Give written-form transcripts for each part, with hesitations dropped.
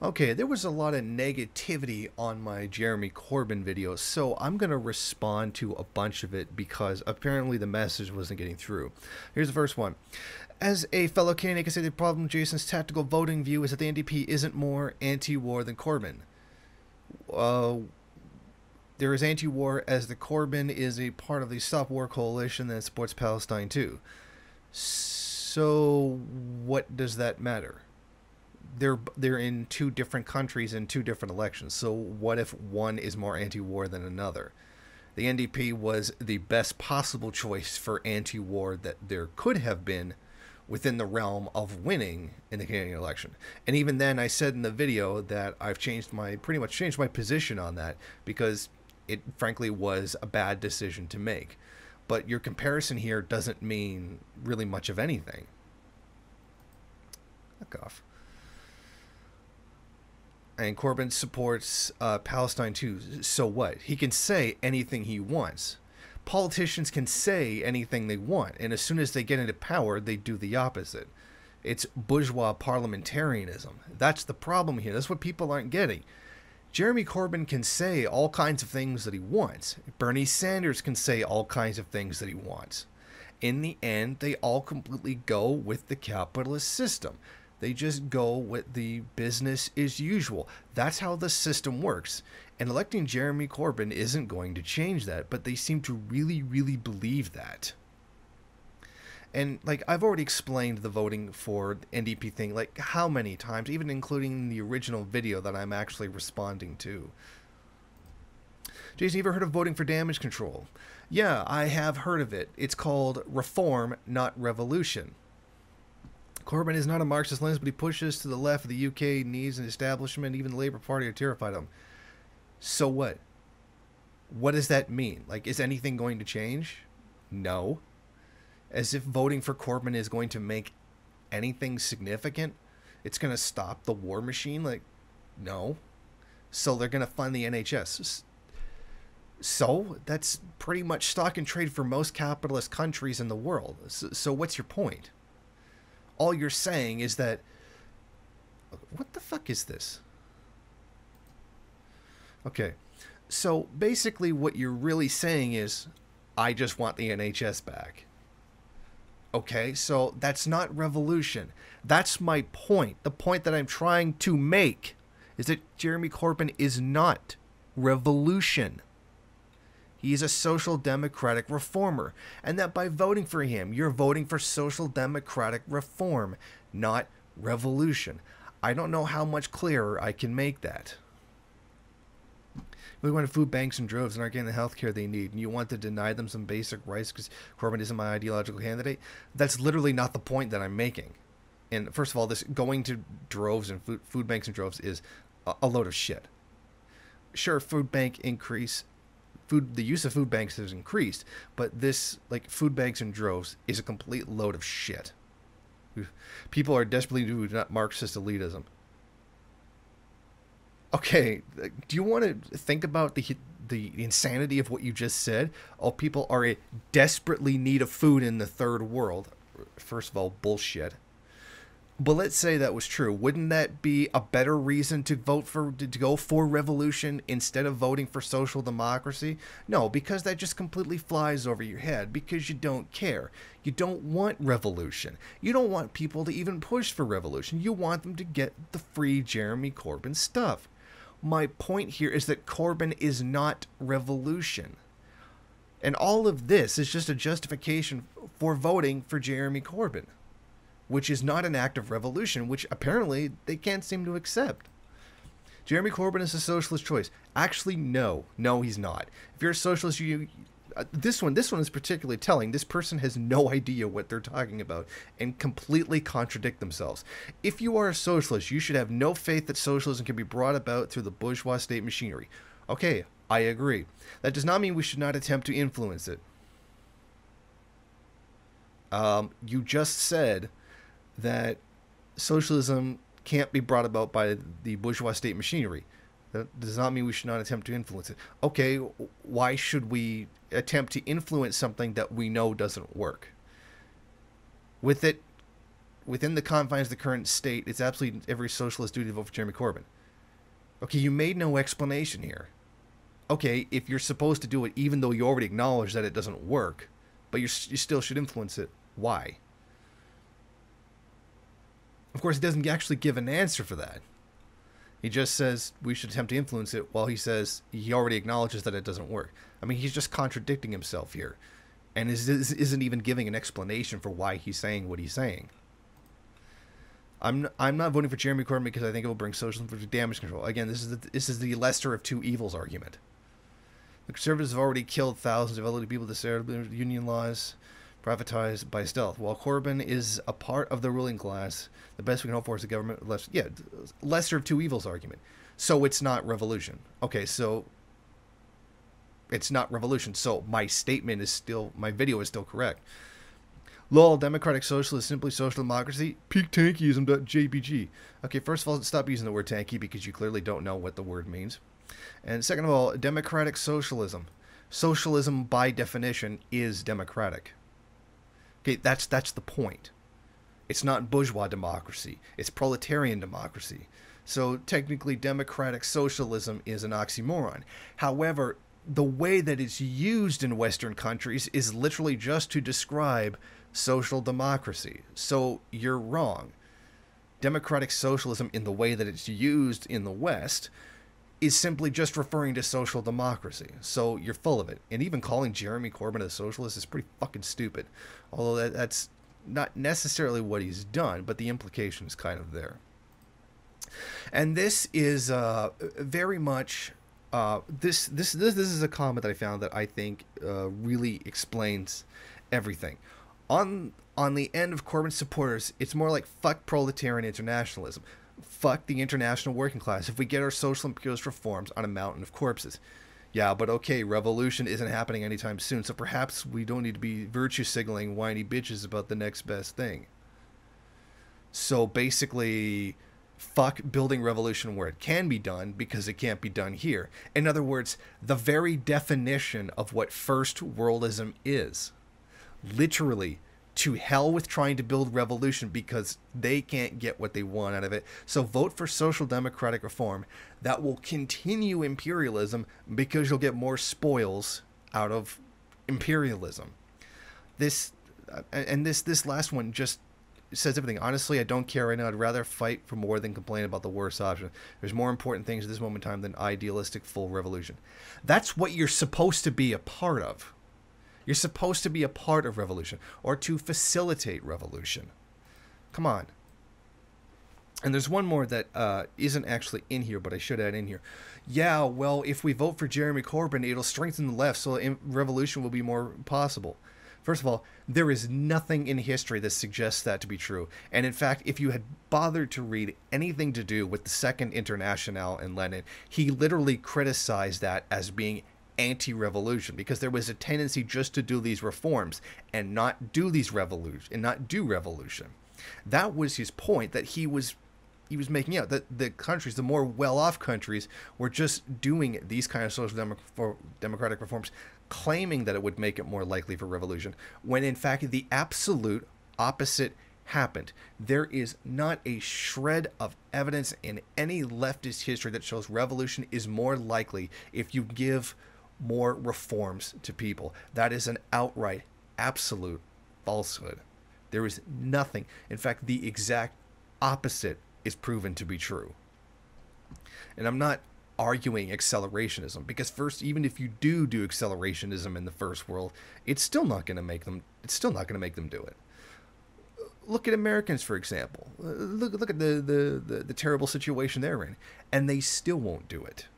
Okay, there was a lot of negativity on my Jeremy Corbyn video, so I'm going to respond to a bunch of it because apparently the message wasn't getting through. Here's the first one. As a fellow candidate, I can say the problem Jason's tactical voting view is that the NDP isn't more anti-war than Corbyn. There is anti-war as the Corbyn is a part of the Stop War coalition that supports Palestine too. So what does that matter? They're in two different countries in two different elections. So what if one is more anti-war than another? The NDP was the best possible choice for anti-war that there could have been within the realm of winning in the Canadian election. And even then, I said in the video that I've pretty much changed my position on that because it frankly was a bad decision to make. But your comparison here doesn't mean really much of anything. Fuck off. And Corbyn supports Palestine too. So what? He can say anything he wants. Politicians can say anything they want, and as soon as they get into power, they do the opposite. It's bourgeois parliamentarism. That's the problem here. That's what people aren't getting. Jeremy Corbyn can say all kinds of things that he wants. Bernie Sanders can say all kinds of things that he wants. In the end, they all completely go with the capitalist system. They just go with the business as usual. That's how the system works. And electing Jeremy Corbyn isn't going to change that, but they seem to really, really believe that. And, like, I've already explained the voting for the NDP thing, like, how many times, even including the original video that I'm actually responding to. Jason, you ever heard of voting for damage control? Yeah, I have heard of it. It's called reform, not revolution. Corbyn is not a Marxist-Leninist, but he pushes to the left of the UK needs and establishment. Even the Labour Party are terrified of him. So what? What does that mean? Like, is anything going to change? No. As if voting for Corbyn is going to make anything significant. It's going to stop the war machine? Like, no. So they're going to fund the NHS. So that's pretty much stock and trade for most capitalist countries in the world. So what's your point? All you're saying is that... What the fuck is this? Okay. So basically what you're really saying is, I just want the NHS back. Okay, so that's not revolution. That's my point. The point that I'm trying to make is that Jeremy Corbyn is not revolution. He's a social democratic reformer. And that by voting for him, you're voting for social democratic reform, not revolution. I don't know how much clearer I can make that. We want to food banks and droves and aren't getting the health care they need, and you want to deny them some basic rights because Corbyn isn't my ideological candidate? That's literally not the point that I'm making. And first of all, this going to droves and food banks and droves is a load of shit. Sure, the use of food banks has increased, but this, like, food banks and droves is a complete load of shit. People are desperately doing not Marxist elitism. Okay, do you want to think about the insanity of what you just said? All people are in desperately need of food in the third world. First of all, bullshit. But let's say that was true. Wouldn't that be a better reason to go for revolution instead of voting for social democracy? No, because that just completely flies over your head because you don't care. You don't want revolution. You don't want people to even push for revolution. You want them to get the free Jeremy Corbyn stuff. My point here is that Corbyn is not revolution. And all of this is just a justification for voting for Jeremy Corbyn, which is not an act of revolution, which apparently they can't seem to accept. Jeremy Corbyn is a socialist choice. Actually, no. No, he's not. If you're a socialist, this one is particularly telling. This person has no idea what they're talking about and completely contradict themselves. If you are a socialist, you should have no faith that socialism can be brought about through the bourgeois state machinery. Okay, I agree. That does not mean we should not attempt to influence it. You just said that socialism can't be brought about by the bourgeois state machinery. That does not mean we should not attempt to influence it. Okay, why should we attempt to influence something that we know doesn't work? With it within the confines of the current state, it's absolutely every socialist duty to vote for Jeremy Corbyn. Okay, you made no explanation here. Okay, if you're supposed to do it, even though you already acknowledge that it doesn't work, but you still should influence it, why? Of course, he doesn't actually give an answer for that. He just says we should attempt to influence it, while he says he already acknowledges that it doesn't work. I mean, he's just contradicting himself here, and isn't even giving an explanation for why he's saying what he's saying. I'm not voting for Jeremy Corbyn because I think it will bring socialism for damage control. Again, this is the lesser of two evils argument. The Conservatives have already killed thousands of elderly people, disarmed union laws, privatized by stealth. While Corbyn is a part of the ruling class, the best we can hope for is a government lesser of two evils argument. So it's not revolution. Okay, so it's not revolution. So my statement is still, my video is still correct. Lol, democratic socialist, simply social democracy, peak tankyism.jpg. Okay, first of all, stop using the word tanky because you clearly don't know what the word means. And second of all, democratic socialism. Socialism, by definition, is democratic. Okay, that's the point. It's not bourgeois democracy. It's proletarian democracy. So technically, democratic socialism is an oxymoron. However, the way that it's used in Western countries is literally just to describe social democracy. So you're wrong. Democratic socialism, in the way that it's used in the West, is simply just referring to social democracy. So you're full of it. And even calling Jeremy Corbyn a socialist is pretty fucking stupid. Although that's not necessarily what he's done, but the implication is kind of there. And this is very much this is a comment that I found that I think really explains everything. On the end of Corbyn's supporters, it's more like fuck proletarian internationalism. Fuck the international working class if we get our social imperialist reforms on a mountain of corpses. Yeah, but okay, revolution isn't happening anytime soon, so perhaps we don't need to be virtue signaling whiny bitches about the next best thing. So basically, fuck building revolution where it can be done because it can't be done here. In other words, the very definition of what first worldism is. Literally, to hell with trying to build revolution because they can't get what they want out of it. So vote for social democratic reform that will continue imperialism because you'll get more spoils out of imperialism. This last one just says everything. Honestly, I don't care right now. I'd rather fight for more than complain about the worst option. There's more important things at this moment in time than idealistic full revolution. That's what you're supposed to be a part of. You're supposed to be a part of revolution or to facilitate revolution. Come on. And there's one more that isn't actually in here, but I should add in here. Yeah, well, if we vote for Jeremy Corbyn, it'll strengthen the left, so revolution will be more possible. First of all, there is nothing in history that suggests that to be true. And in fact, if you had bothered to read anything to do with the Second Internationale and Lenin, he literally criticized that as being anti-revolution because there was a tendency just to do these reforms and not do these revolution. That was his point that he was making out, that the countries, the more well-off countries, were just doing these kind of social democratic reforms, claiming that it would make it more likely for revolution, when in fact the absolute opposite happened. There is not a shred of evidence in any leftist history that shows revolution is more likely if you give more reforms to people. That is an outright, absolute falsehood. There is nothing. In fact, the exact opposite is proven to be true. And I'm not arguing accelerationism because first, even if you do accelerationism in the first world, it's still not going to make them. It's still not going to make them do it. Look at Americans, for example. Look at the terrible situation they're in, and they still won't do it.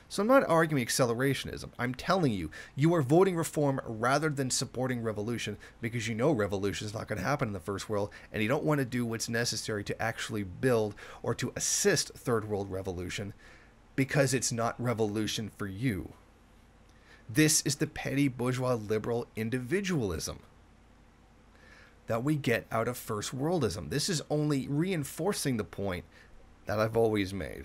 So I'm not arguing accelerationism. I'm telling you, you are voting reform rather than supporting revolution because you know revolution is not going to happen in the first world and you don't want to do what's necessary to actually build or to assist third world revolution because it's not revolution for you. This is the petty bourgeois liberal individualism that we get out of first worldism. This is only reinforcing the point that I've always made.